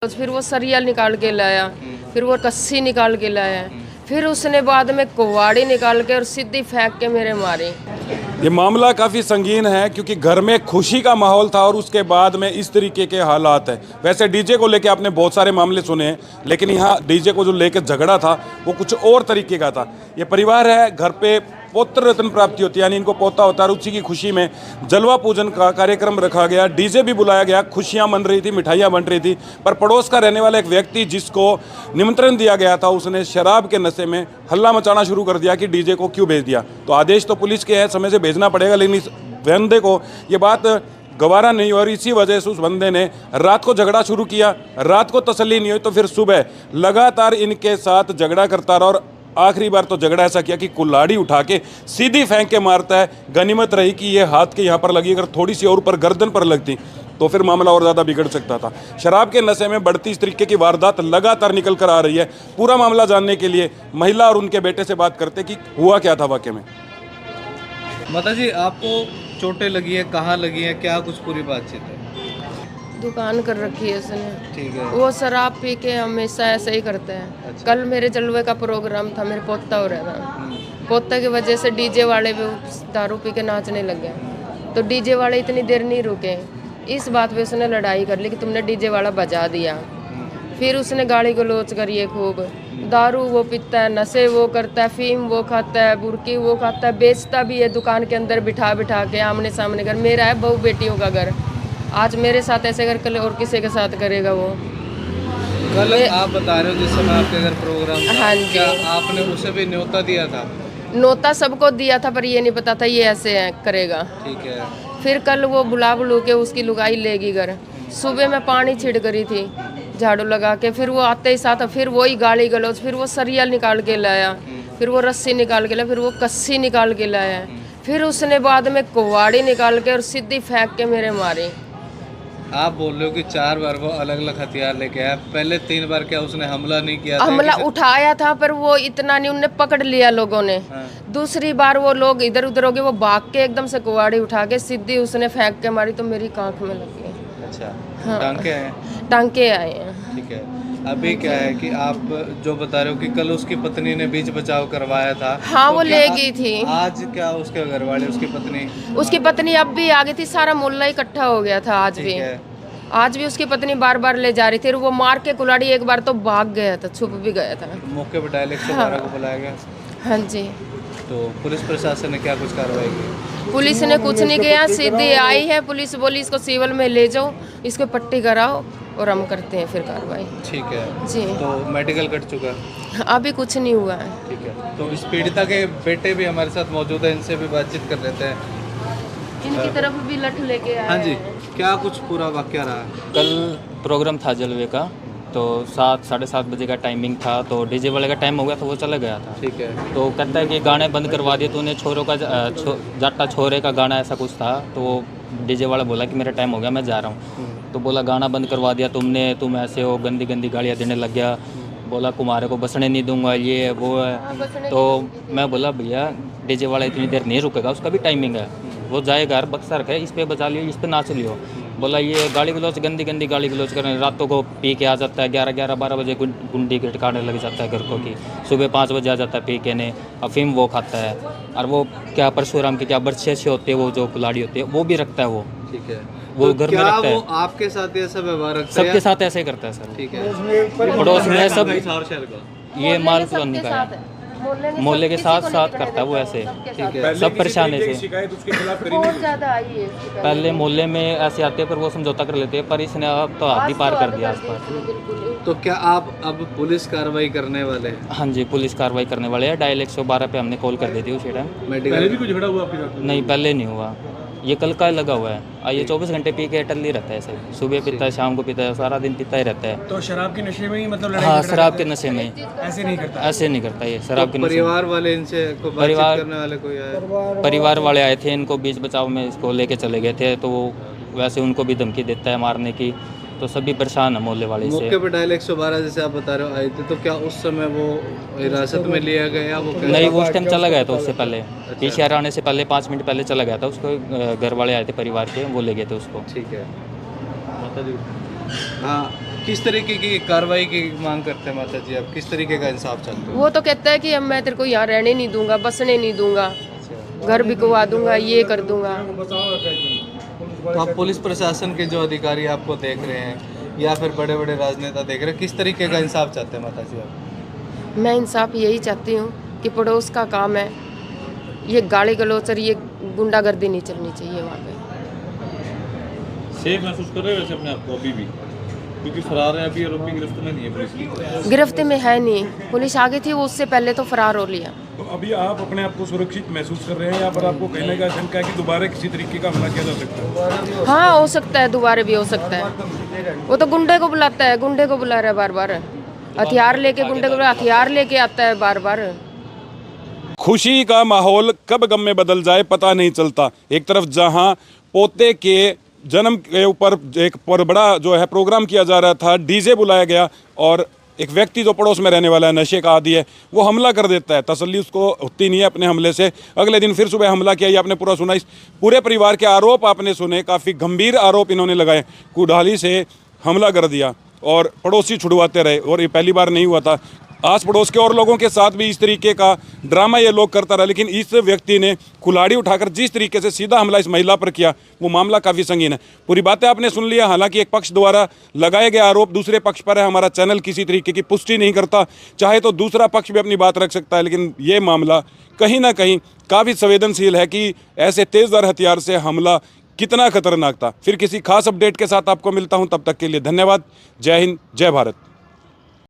फिर वो सरिया निकाल के लाया, फिर वो कस्सी निकाल के लाया, फिर उसने बाद में कुवाड़ी निकाल के और सीधी फेंक के मेरे मारे। ये मामला काफ़ी संगीन है क्योंकि घर में खुशी का माहौल था और उसके बाद में इस तरीके के हालात हैं। वैसे डीजे को लेके आपने बहुत सारे मामले सुने हैं, लेकिन यहाँ डीजे को जो लेके झगड़ा था वो कुछ और तरीके का था। ये परिवार है, घर पे पौत्र रत्न प्राप्ति होती है, यानी इनको पोता होता है। उसी की खुशी में जलवा पूजन का कार्यक्रम रखा गया, डीजे भी बुलाया गया, खुशियाँ मन रही थी, मिठाइयाँ बन रही थी। पर पड़ोस का रहने वाला एक व्यक्ति जिसको निमंत्रण दिया गया था, उसने शराब के नशे में हल्ला मचाना शुरू कर दिया कि डीजे को क्यों भेज दिया। तो आदेश तो पुलिस के है, समय से भेजना पड़ेगा, लेकिन इस बंदे को ये बात गवारा नहीं और इसी वजह से उस बंदे ने रात को झगड़ा शुरू किया। रात को तसल्ली नहीं हुई तो फिर सुबह लगातार इनके साथ झगड़ा करता रहा और आखिरी बार तो झगड़ा ऐसा किया कि कुल्हाड़ी उठा के सीधी फेंक के मारता है। गनीमत रही कि ये हाथ के यहाँ पर लगी, अगर थोड़ी सी और ऊपर गर्दन पर लगती तो फिर मामला और ज़्यादा बिगड़ सकता था। शराब के नशे में बढ़ती इस तरीके की वारदात लगातार निकल कर आ रही है। पूरा मामला जानने के लिए महिला और उनके बेटे से बात करते कि हुआ क्या था वाकई में। माता जी, आपको चोटें लगी है, कहाँ लगी है, क्या कुछ पूरी बातचीत है? दुकान कर रखी है उसने। ठीक है। वो शराब पी के हमेशा ऐसे ही करते हैं। अच्छा। कल मेरे जलवे का प्रोग्राम था, मेरे पोता हो रहा था। पोता की वजह से डीजे वाले भी दारू पी के नाचने लग गए, तो डीजे वाले इतनी देर नहीं रुके। इस बात पे उसने लड़ाई कर ली कि तुमने डीजे वाला बजा दिया। फिर उसने गाड़ी को लोच करी है खूब। दारू वो पीता है, नशे वो करता है, फीम वो खाता है, बुरकी वो खाता है, बेचता भी है दुकान के अंदर बिठा बिठा के आमने सामने। घर मेरा है, बहू बेटियों का घर। आज मेरे साथ ऐसे कर, कल और किसी के साथ करेगा वो। कल आप बता रहे हो जिस समय आपके घर प्रोग्राम था, हाँ जी। क्या आपने उसे भी न्योता दिया था? नोता सबको दिया था, पर ये नहीं पता था ये ऐसे करेगा। ठीक है। फिर कल वो बुला बुलू के उसकी लुगाई लेगी घर। सुबह में पानी छिड़ करी थी झाड़ू लगा के, फिर वो आते ही साथ फिर वही गाली गलौज, फिर वो सरिया निकाल के लाया, फिर वो रस्सी निकाल के लाया, फिर वो कस्सी निकाल के लाया, फिर उसने बाद में कुवाड़ी निकाल के और सीधी फेंक के मेरे मारे। आप बोल रहे हो कि 4 बार वो अलग अलग हथियार लेके आया, पहले 3 बार क्या उसने हमला नहीं किया था? हमला उठाया था पर वो इतना नहीं, उनने पकड़ लिया लोगों ने। हाँ। दूसरी बार वो लोग इधर उधर हो गए, वो भाग के एकदम से कुवाड़ी उठा के सीधी उसने फेंक के मारी, तो मेरी कांख में लगी। अच्छा। हाँ। टांके आए? टांके आए हैं। ठीक है। अभी क्या है कि आप जो बता रहे हो कि कल उसकी पत्नी ने बीच बचाव करवाया था। हाँ, तो वो क्या ले गई थी। आज क्या उसके घर वाले, उसकी पत्नी अब भी आ गई थी, सारा मोहल्ला इकट्ठा हो गया था। आज भी ठीक है। आज भी उसकी पत्नी बार बार ले जा रही थी। वो मार के कुल्हाड़ी एक बार तो भाग गया था, छुप भी गया था। मौके पर डायल 112 को बुलाया गया। हाँ जी। तो पुलिस प्रशासन ने क्या कुछ कार्रवाई की? पुलिस ने कुछ नहीं किया, सीधी आई है पुलिस, बोली इसको सिविल में ले जाओ, इसको पट्टी कराओ और हम करते हैं फिर कार्रवाई। ठीक है जी। तो मेडिकल कट चुका? अभी कुछ नहीं हुआ है। ठीक है। तो इस पीड़िता के बेटे भी हमारे साथ मौजूद है, इनसे भी बातचीत कर लेते हैं। इनकी तरफ भी लठ लेके आए। हाँ जी, क्या कुछ पूरा वाकया रहा? कल प्रोग्राम था जलवे का, तो 7 साढ़े 7 बजे का टाइमिंग था, तो डीजे वाले का टाइम हो गया तो वो चला गया था। ठीक है। तो कहता है कि गाने बंद करवा दिए तूने, छोरों का जाटा छोरे का गाना ऐसा कुछ था। तो वो डीजे वाला बोला कि मेरा टाइम हो गया, मैं जा रहा हूँ। तो बोला गाना बंद करवा दिया तुमने, तुम ऐसे हो, गंदी गंदी गालियाँ देने लग गया। बोला कुमारे को बसने नहीं दूंगा, ये है वो है। तो मैं बोला भैया डीजे वाला इतनी देर नहीं रुकेगा, उसका भी टाइमिंग है, वो जाएगा बक्सर है, इस पे बजा लियो, इस पे नाच लियो। बोला ये गाली गलौज, गंदी गंदी गाली गलौज करने, रातों को पी के आ जाता है, 11-12 बजे गुंडी गिटकाने लग जाता है घर को की, सुबह 5 बजे आ जाता है पी के ने, अफीम वो खाता है। और वो क्या परशुराम की क्या बर्छे से होते हैं, वो जो कुल्हाड़ी होती है वो भी रखता है वो। ठीक है। वो तो घर में रखता है। वो आपके साथ ये सब व्यवहार रखता है? सबके साथ ऐसे ही करता है सर। ठीक है। पड़ोस में सब सब ये माल कॉलोनी का है, मोहल्ले के साथ साथ करता है वो ऐसे। ठीक है। सब परेशान है इसे। शिकायत उसके खिलाफ करी बहुत नहीं? ज्यादा आई है इसकी पहले। पहले मोहल्ले में ऐसे आते हैं पर वो समझौता कर लेते हैं, पर इसने अब तो हद ही पार कर दिया आसपास। तो क्या आप अब पुलिस कार्रवाई करने वाले हैं? हाँ जी, पुलिस कार्रवाई करने वाले हैं। डायल 112 पे हमने कॉल कर दी थी उसी टाइम। मेडिकल भी कुछ झगड़ा हुआ आपके साथ? नहीं, पहले नहीं हुआ, ये कल का लगा हुआ है। और ये 24 घंटे पी के अटल ही रहता है ऐसे, सुबह पीता है, शाम को पीता है, सारा दिन पीता ही रहता है। तो शराब के नशे में ही मतलब लड़ाई हाँ, झगड़ा शराब करता के नशे में है? ऐसे नहीं करता? ऐसे नहीं करता ये, शराब के तो नशे में। परिवार वाले इनसे को बातचीत करने वाले कोई आए? परिवार वाले आए थे, इनको बीच बचाव में इसको लेके चले गए थे, तो वो वैसे उनको भी धमकी देता है मारने की, तो सभी परेशान है मोहल्ले वाले मौके से। पर डायल 112 जैसे आप बता रहे हो आए थे, तो क्या उस समय वो हिरासत में लिया गया? वो क्या? नहीं, वो उस टाइम चला गया था, उससे पहले पीछे आने से पहले 5 मिनट पहले चला गया था। उसको घर वाले आए थे परिवार के, वो ले गए थे उसको। ठीक है। हाँ, किस तरीके की कार्रवाई की मांग करते हैं माता जी आप? किस तरीके का इंसाफ चाहते हो? वो तो कहता है कि अब मैं तेरे को यहाँ रहने नहीं दूंगा, बसने नहीं दूंगा, घर बिकवा दूंगा, ये कर दूंगा। तो आप पुलिस प्रशासन के जो अधिकारी आपको देख रहे हैं या फिर बड़े बड़े राजनेता देख रहे हैं, किस तरीके का इंसाफ चाहते हैं माता जी आप? मैं इंसाफ यही चाहती हूँ कि पड़ोस का काम है, ये गाली गलौच और ये गुंडागर्दी नहीं चलनी चाहिए वहाँ पे। सेफ महसूस कर रहे हो वैसे अपने आप को अभी भी, क्योंकि फरार है अभी, आरोपी गिरफ्त में नहीं है पुलिस की। गिरफ्त में है नहीं, पुलिस आगे थी, वो उससे पहले तो फरार हो लिया। तो अभी आप अपने आप को सुरक्षित महसूस कर रहे हैं या पर आपको कहने का शंका है कि दोबारा किसी तरीके का हमला किया जा सकता है? हाँ हो सकता है, दोबारा भी हो सकता है। वो तो गुंडे को बुलाता है, गुंडे को बुला रहा है बार बार, हथियार लेके गुंडे को हथियार लेके आता है बार बार। खुशी का माहौल कब गम में बदल जाए पता नहीं चलता। एक तरफ जहां पोते के जन्म के ऊपर एक पर बड़ा जो है प्रोग्राम किया जा रहा था, डीजे बुलाया गया और एक व्यक्ति जो पड़ोस में रहने वाला है, नशे का आदी है, वो हमला कर देता है। तसल्ली उसको होती नहीं है अपने हमले से। अगले दिन फिर सुबह हमला किया, ये आपने पूरा सुना। इस पूरे परिवार के आरोप आपने सुने, काफ़ी गंभीर आरोप इन्होंने लगाए। कुडाली से हमला कर दिया और पड़ोसी छुड़वाते रहे, और ये पहली बार नहीं हुआ था। आस पड़ोस के और लोगों के साथ भी इस तरीके का ड्रामा ये लोग करता रहा, लेकिन इस व्यक्ति ने कुल्हाड़ी उठाकर जिस तरीके से सीधा हमला इस महिला पर किया, वो मामला काफ़ी संगीन है। पूरी बातें आपने सुन लिया। हालांकि एक पक्ष द्वारा लगाए गए आरोप दूसरे पक्ष पर है। हमारा चैनल किसी तरीके की पुष्टि नहीं करता, चाहे तो दूसरा पक्ष भी अपनी बात रख सकता है, लेकिन ये मामला कहीं ना कहीं काफ़ी संवेदनशील है कि ऐसे तेज़धार हथियार से हमला कितना खतरनाक था। फिर किसी खास अपडेट के साथ आपको मिलता हूँ, तब तक के लिए धन्यवाद। जय हिंद, जय भारत।